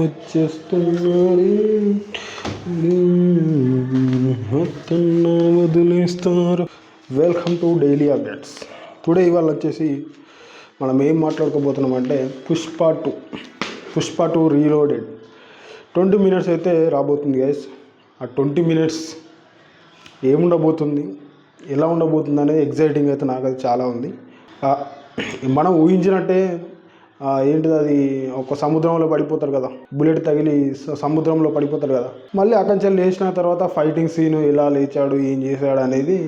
వచ్చేస్తున్నాడు వదిలేస్తారు. Welcome to daily updates. Today ఇవాళ వచ్చేసి మనం ఏం మాట్లాడుకోబోతున్నామంటే పుష్ప 2 రీలోడెడ్ 20 minutes అయితే రాబోతుంది గైస్. ఆ 20 minutes ఏముండబోతుంది, ఎలా ఉండబోతుంది అనేది ఎగ్జైటింగ్ అయితే నాకు అది చాలా ఉంది. మనం ఊహించినట్టే ఏంటిది, అది ఒక సముద్రంలో పడిపోతారు కదా, బుల్లెట్ తగిలి సముద్రంలో పడిపోతారు కదా, మళ్ళీ అక్కడి లేచిన తర్వాత ఫైటింగ్ సీను ఎలా లేచాడు, ఏం చేశాడు అనేది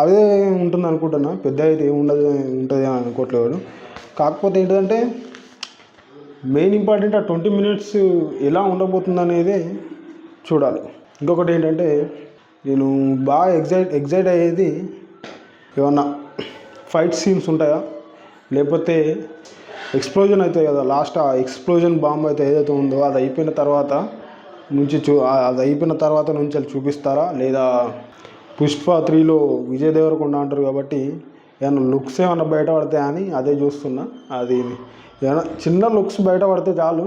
అదే ఉంటుంది అనుకుంటున్నా. పెద్ద అయితే ఏముండదు ఉంటుంది అని అనుకోవట్లేదు. కాకపోతే ఏంటంటే మెయిన్ ఇంపార్టెంట్ ఆ 20 minutes ఎలా ఉండబోతుంది అనేది చూడాలి. ఇంకొకటి ఏంటంటే నేను బాగా ఎగ్జైట్ అయ్యేది, ఏమన్నా ఫైట్ సీన్స్ ఉంటాయా, లేకపోతే ఎక్స్ప్లోజన్ అవుతాయి కదా, లాస్ట్ ఆ ఎక్స్ప్లోజన్ బాంబ్ అయితే ఏదైతే ఉందో అది అయిపోయిన తర్వాత నుంచి అది చూపిస్తారా, లేదా పుష్ప 3లో విజయ్ దేవరకొండ అంటారు కాబట్టి ఏమన్నా లుక్స్ ఏమన్నా బయటపడతాయా అని అదే చూస్తున్నా. అది ఏమన్నా చిన్న లుక్స్ బయటపడితే చాలు,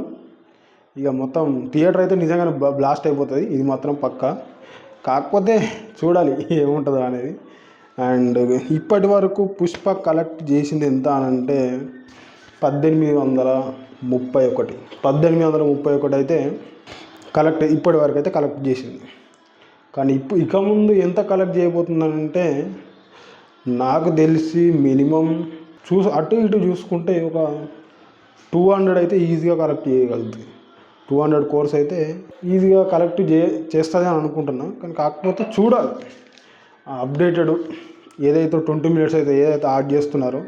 ఇక మొత్తం థియేటర్ అయితే నిజంగానే బ్లాస్ట్ అయిపోతుంది, ఇది మాత్రం పక్కా. కాకపోతే చూడాలి ఏముంటుందో అనేది. అండ్ ఇప్పటి వరకు పుష్ప కలెక్ట్ చేసింది ఎంత అని అంటే 1831 అయితే కలెక్ట్ ఇప్పటి వరకు అయితే కలెక్ట్ చేసింది. కానీ ఇక ముందు ఎంత కలెక్ట్ చేయబోతుందంటే నాకు తెలిసి మినిమం అటు ఇటు చూసుకుంటే ఒక 200 అయితే ఈజీగా కలెక్ట్ చేయగలుగుతుంది. 200 crores అయితే ఈజీగా కలెక్ట్ చేస్తుంది అని అనుకుంటున్నా. కానీ కాకపోతే చూడాలి, అప్డేటెడ్ ఏదైతే 20 minutes అయితే ఏదైతే యాడ్ చేస్తున్నారో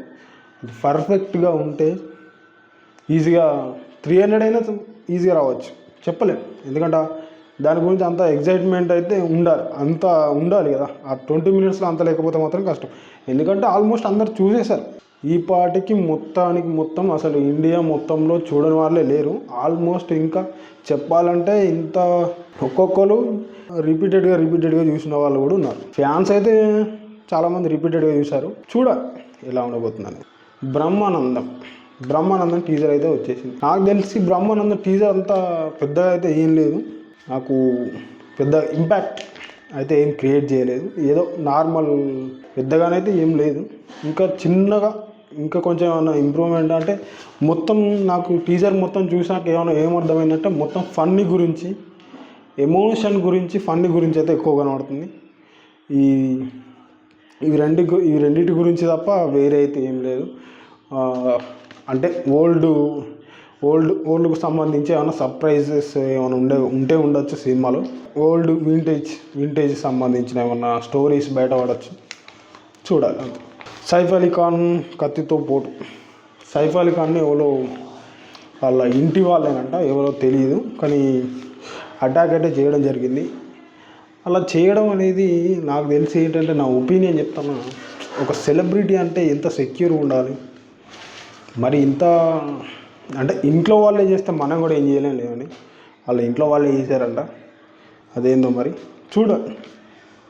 అది పర్ఫెక్ట్గా ఉంటే ఈజీగా 300 అయినా ఈజీగా రావచ్చు, చెప్పలేం. ఎందుకంటే దాని గురించి అంత ఎగ్జైట్మెంట్ అయితే ఉండాలి కదా. ఆ 20 minutesలో అంత లేకపోతే మాత్రం కష్టం. ఎందుకంటే ఆల్మోస్ట్ అందరు చూసేశారు. ఈ పాటికి మొత్తం అసలు ఇండియా మొత్తంలో చూడని వాళ్ళే లేరు ఆల్మోస్ట్. ఇంకా చెప్పాలంటే ఇంత ఒక్కొక్కరు రిపీటెడ్గా చూసిన వాళ్ళు కూడా ఉన్నారు. ఫ్యాన్స్ అయితే చాలామంది రిపీటెడ్గా చూశారు. చూడాలి ఎలా ఉండబోతుందని. బ్రహ్మానందం టీజర్ అయితే వచ్చేసింది. నాకు తెలిసి బ్రహ్మానందం టీజర్ అంతా పెద్దగా అయితే ఏం లేదు, నాకు పెద్ద ఇంపాక్ట్ అయితే ఏం క్రియేట్ చేయలేదు. ఏదో నార్మల్, పెద్దగానైతే ఏం లేదు. ఇంకా చిన్నగా ఇంకా కొంచెం ఏమైనా ఇంప్రూవ్మెంట్ అంటే మొత్తం నాకు టీజర్ మొత్తం చూసాక ఏమర్థమైందంటే మొత్తం ఫన్నీ గురించి, ఎమోషన్ గురించి, ఫన్నీ గురించి అయితే ఎక్కువ కనబడుతుంది. ఈ రెండింటి గురించి తప్ప వేరే అయితే ఏం లేదు. అంటే ఓల్డ్కు సంబంధించి ఏమైనా సర్ప్రైజెస్ ఏమైనా ఉండొచ్చు సినిమాలో. ఓల్డ్ వింటేజ్ సంబంధించిన ఏమన్నా స్టోరీస్ బయటపడవచ్చు, చూడాలి అంతే. సైఫ్ అలీ ఖాన్ కత్తితో పోటు. సైఫ్ అలీ ఖాన్ని ఎవరో వాళ్ళ ఇంటి వాళ్ళేనంట, ఎవరో తెలియదు, కానీ అటాక్ అయితే చేయడం జరిగింది. అలా చేయడం అనేది నాకు తెలిసి ఏంటంటే, నా ఒపీనియన్ చెప్తాను, ఒక సెలబ్రిటీ అంటే ఎంత సెక్యూర్ ఉండాలి. మరి ఇంత అంటే ఇంట్లో వాళ్ళే చేస్తే మనం కూడా ఏం చేయలేం లేదని వాళ్ళ ఇంట్లో వాళ్ళే చేశారంట. అదేందో మరి చూడాలి.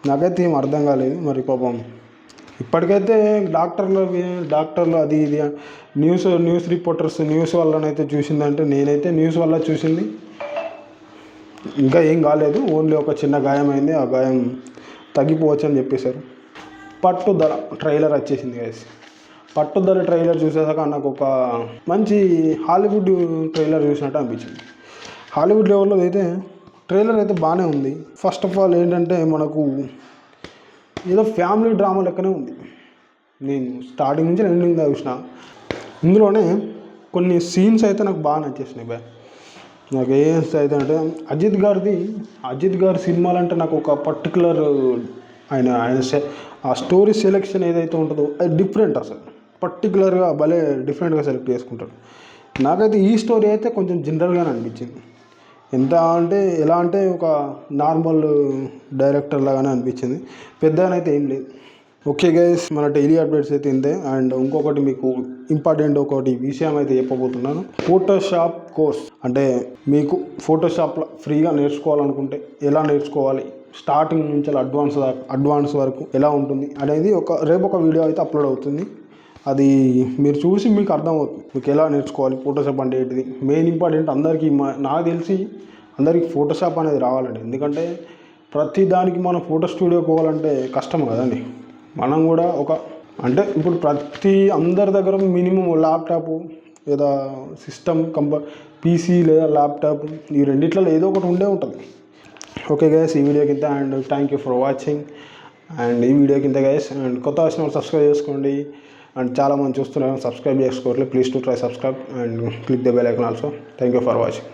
నాకైతే ఏం అర్థం కాలేదు. మరి పాపం ఇప్పటికైతే డాక్టర్లు అది ఇది న్యూస్ రిపోర్టర్స్ న్యూస్ వల్లనైతే చూసిందంటే, నేనైతే న్యూస్ వల్ల చూసింది ఇంకా ఏం కాలేదు, ఓన్లీ ఒక చిన్న గాయమైంది, ఆ గాయం తగ్గిపోవచ్చు అని చెప్పేశారు. పట్టుదల ట్రైలర్ వచ్చేసింది గైస్. పట్టుదల ట్రైలర్ చూసేసాక నాకు ఒక మంచి హాలీవుడ్ ట్రైలర్ చూసినట్టు అనిపించింది. హాలీవుడ్ లెవెల్లో అయితే ట్రైలర్ అయితే బాగానే ఉంది. ఫస్ట్ ఆఫ్ ఆల్ ఏంటంటే మనకు ఏదో ఫ్యామిలీ డ్రామా లెక్కనే ఉంది. నేను స్టార్టింగ్ నుంచి ఎండింగ్ దాకా చూసిన. ఇందులోనే కొన్ని సీన్స్ అయితే నాకు బాగా నచ్చేసినాయి బాయ్. నాకు ఏ అయితే అంటే అజిత్ గారి సినిమాలు అంటే నాకు ఒక పర్టికులర్ ఆయన ఆ స్టోరీ సెలెక్షన్ ఏదైతే ఉంటుందో అది డిఫరెంట్, అసలు పర్టికులర్గా భలే డిఫరెంట్గా సెలెక్ట్ చేసుకుంటాడు. నాకైతే ఈ స్టోరీ అయితే కొంచెం జనరల్గానే అనిపించింది. ఎలా అంటే ఒక నార్మల్ డైరెక్టర్ లాగానే అనిపించింది, పెద్దగానైతే ఏం లేదు. ఓకే గైస్, మన డైలీ అప్డేట్స్ అయితే ఇంతే. అండ్ ఇంకొకటి మీకు ఇంపార్టెంట్ ఒకటి విషయం అయితే చెప్పబోతున్నాను. ఫోటోషాప్ కోర్స్ అంటే మీకు ఫోటోషాప్లో ఫ్రీగా నేర్చుకోవాలనుకుంటే ఎలా నేర్చుకోవాలి, స్టార్టింగ్ నుంచి అడ్వాన్స్ వరకు ఎలా ఉంటుంది అనేది రేపు ఒక వీడియో అయితే అప్లోడ్ అవుతుంది. అది మీరు చూసి మీకు అర్థమవుతుంది మీకు ఎలా నేర్చుకోవాలి ఫోటోషాప్ అంటే ఏంటిది. మెయిన్ ఇంపార్టెంట్ అందరికీ నాకు తెలిసి అందరికీ ఫోటోషాప్ అనేది రావాలండి. ఎందుకంటే ప్రతి దానికి మనం ఫోటో స్టూడియోకి పోవాలంటే కష్టం కదండి. మనం కూడా అంటే ఇప్పుడు అందరి దగ్గర మినిమం ల్యాప్టాప్ లేదా సిస్టమ్ పీసీ లేదా ల్యాప్టాప్ ఈ రెండిట్లలో ఏదో ఒకటి ఉండే ఉంటుంది. ఓకే గైస్, ఈ వీడియో కింద and thank you for watching. And ఈ వీడియో కింద గైస్ అండ్ కొత్త వచ్చిన వాళ్ళు సబ్స్క్రైబ్ చేసుకోండి. అండ్ చాలామంది చూస్తున్నారు సబ్స్క్రైబ్ చేసుకోవట్లేదు. Please to try subscribe and click the bell icon also. Thank you for watching.